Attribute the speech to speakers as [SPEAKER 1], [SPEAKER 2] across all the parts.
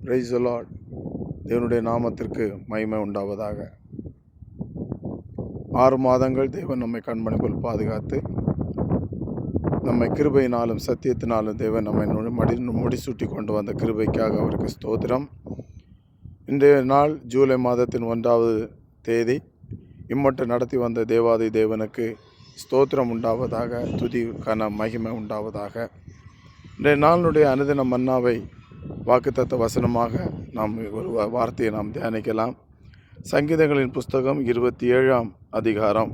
[SPEAKER 1] Price the Lord. தேவனுடைய நாமத்திற்கு மகிமை உண்டாவதாக. 6 மாதங்கள் தேவன் நம்மை கண்மணிக்குள் பாதுகாத்து நம்மை கிருபையினாலும் சத்தியத்தினாலும் தேவன் நம்மை முடிசூட்டி கொண்டு வந்த கிருபைக்காக அவருக்கு ஸ்தோத்திரம். இன்றைய நாள் ஜூலை மாதத்தின் 1ஆவது தேதி. இம்மட்டும் நடத்தி வந்த தேவாதி தேவனுக்கு ஸ்தோத்திரம் உண்டாவதாக, துதி கன மகிமை உண்டாவதாக. இன்றைய நாளினுடைய அனுதின மன்னாவை வாக்குத்தத்த வசனமாக நாம் ஒரு வார்த்தையை நாம் தியானிக்கலாம். சங்கீதங்களின் புஸ்தகம் 27ஆம் அதிகாரம்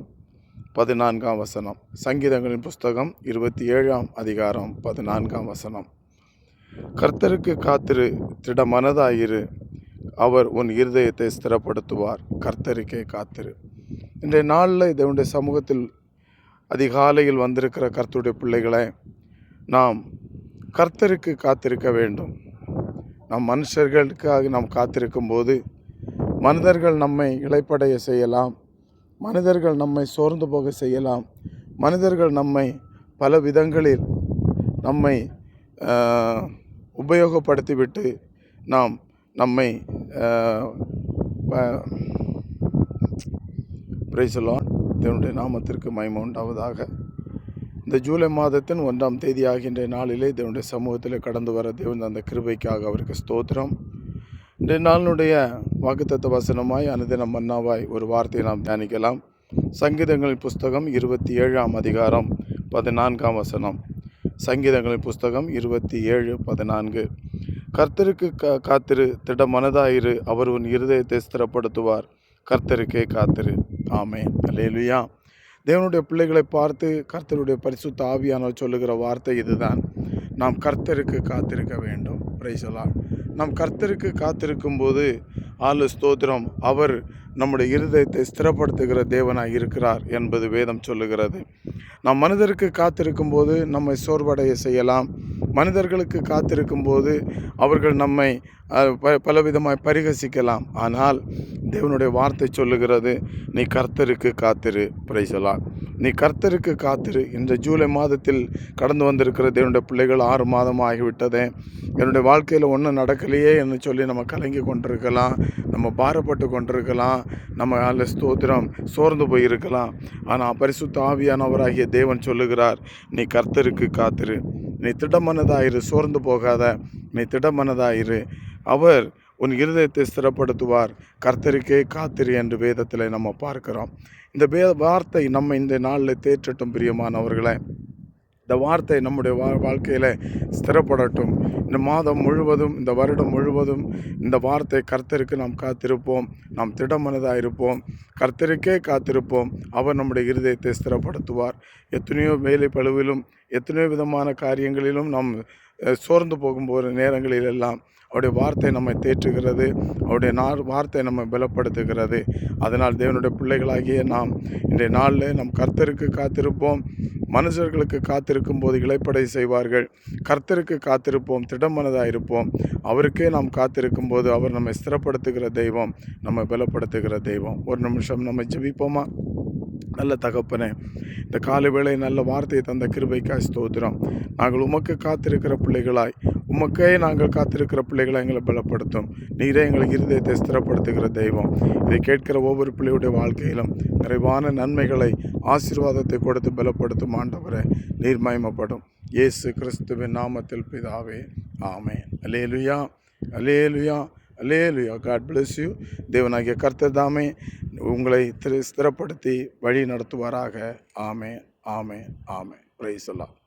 [SPEAKER 1] 14ஆம் வசனம். சங்கீதங்களின் புஸ்தகம் 27ஆம் அதிகாரம் 14ஆம் வசனம். கர்த்தருக்கு காத்திரு, திட மனதாயிரு, அவர் உன் இருதயத்தை ஸ்திரப்படுத்துவார். கர்த்தருக்கே காத்திரு. இன்றைய நாளில் இதனுடைய சமூகத்தில் அதிகாலையில் வந்திருக்கிற கர்த்தருடைய பிள்ளைகளை, நாம் கர்த்தருக்கு காத்திருக்க வேண்டும். நம் மனுஷர்களுக்காக நாம் காத்திருக்கும் போது மனிதர்கள் நம்மை இளைப்படைய செய்யலாம், மனிதர்கள் நம்மை சோர்ந்து போக செய்யலாம், மனிதர்கள் நம்மை பல விதங்களில் நம்மை உபயோகப்படுத்திவிட்டு நம்மை பிரைஸ் தி லார்ட். தேவனுடைய நாமத்திற்கு மகிமை உண்டாவதாக. இந்த ஜூலை மாதத்தின் 1ஆம் தேதி ஆகின்ற நாளிலே தேவனுடைய சமூகத்தில் கடந்து வர தேவன் அந்த கிருபைக்காக அவருக்கு ஸ்தோத்திரம். இன்றைய நாளினுடைய வாக்குத்தத்த வசனமாய் அனுதின மன்னாவாய் ஒரு வார்த்தையை நாம் தியானிக்கலாம். சங்கீதங்களின் புஸ்தகம் 27ஆம் அதிகாரம் 14ஆம் வசனம். சங்கீதங்களின் புஸ்தகம் 27:14. கர்த்தருக்கு காத்திரு, திட மனதாயிரு, அவர் உன் இருதயத்தை ஸ்திரப்படுத்துவார். கர்த்தருக்கே காத்திரு. ஆமென். அல்லேலூயா. தேவனுடைய பிள்ளைகளை பார்த்து கர்த்தருடைய பரிசுத்த ஆவியானவர் சொல்லுகிற வார்த்தை இதுதான். நாம் கர்த்தருக்கு காத்திருக்க வேண்டும். Price the Lord. நாம் கர்த்தருக்கு காத்திருக்கும் போது ஸ்தோத்திரம், அவர் நம்முடைய இருதயத்தை ஸ்திரப்படுத்துகிற தேவனாய் இருக்கிறார் என்பது வேதம் சொல்லுகிறது. நாம் மனிதருக்கு காத்திருக்கும் போது நம்மை சோர்வடைய செய்யலாம். மனிதர்களுக்கு காத்திருக்கும் போது அவர்கள் நம்மை பலவிதமாய் பரிகசிக்கலாம். ஆனால் தேவனுடைய வார்த்தை சொல்லுகிறது, நீ கர்த்தருக்கு காத்திரு. Price the Lord. நீ கர்த்தருக்கு காத்திரு. இந்த ஜூலை மாதத்தில் கடந்து வந்திருக்கிற தேவனுடைய பிள்ளைகள் 6 மாதம் ஆகிவிட்டதே. என்னுடைய வாழ்க்கையில் ஒன்றும் நடக்கலையே என்று சொல்லி நம்ம கலங்கி கொண்டிருக்கலாம், நம்ம பாரப்பட்டு கொண்டிருக்கலாம், நம்ம ஸ்தோத்திரம் சோர்ந்து போயிருக்கலாம். ஆனால் பரிசுத்த ஆவியானவராகிய தேவன் சொல்லுகிறார், நீ கர்த்தருக்கு காத்திரு, நீ திடமனதாயிரு, சோர்ந்து போகாத, நீ திடமனதாயிரு, அவர் உன் இருதயத்தை ஸ்திரப்படுத்துவார். கர்த்தருக்கே காத்திரு என்று வேதத்தில் நம்ம பார்க்கிறோம். இந்த வார்த்தை நம்ம இந்த நாளில் தேற்றட்டும் பிரியமானவர்களே. இந்த வார்த்தை நம்முடைய வாழ்க்கையில் ஸ்திரப்படட்டும். இந்த மாதம் முழுவதும், இந்த வருடம் முழுவதும் இந்த வார்த்தை கர்த்தருக்கு நாம் காத்திருப்போம், நாம் திடமனதாக இருப்போம், கர்த்தருக்கே காத்திருப்போம். அவர் நம்முடைய இருதயத்தை ஸ்திரப்படுத்துவார். எத்தனையோ வேலை பளுவிலும் எத்தனையோ விதமான காரியங்களிலும் நாம் சோர்ந்து போகும்போது நேரங்களிலெல்லாம் அவருடைய வார்த்தை நம்மை தேற்றுகிறது, அவருடைய வார்த்தை நம்மை பலப்படுத்துகிறது. அதனால் தேவனுடைய பிள்ளைகளாகிய நாம் இன்றைய நாளில் நம் கர்த்தருக்கு காத்திருப்போம். மனுஷர்களுக்கு காத்திருக்கும் போது இளைப்படை செய்வார்கள். கர்த்தருக்கு காத்திருப்போம், திடமனதாக இருப்போம். அவருக்கே நாம் காத்திருக்கும் போது அவர் நம்மை ஸ்திரப்படுத்துகிற தெய்வம், நம்மை பலப்படுத்துகிற தெய்வம். ஒரு நிமிஷம் நம்ம ஜெபிப்போமா? நல்ல தகப்பனே, இந்த காலை வேளை நல்ல வார்த்தையை தந்த கிருபைக்காய் ஸ்தோத்திரம். நாங்கள் உமக்கு காத்திருக்கிற பிள்ளைகளாய், உமக்கே நாங்கள் காத்திருக்கிற பிள்ளைகளை எங்களை பலப்படுத்தும். நீரே எங்களை இருதயத்தை ஸ்திரப்படுத்துகிற தெய்வம். இதை கேட்கிற ஒவ்வொரு பிள்ளையுடைய வாழ்க்கையிலும் நிறைவான நன்மைகளை, ஆசீர்வாதத்தை கொடுத்து பலப்படுத்தும் ஆண்டவரே. நீர் மகிமைப்படும். இயேசு கிறிஸ்துவின் நாமத்தில் பிதாவே, ஆமென். அல்லேலூயா, அல்லேலூயா, அல்லேலூயா. God bless you. தேவனாகிய கர்த்தர் தாமே உங்களை ஸ்திரப்படுத்தி வழி நடத்துவாராக. ஆமென், ஆமென், ஆமென். Praise the Lord.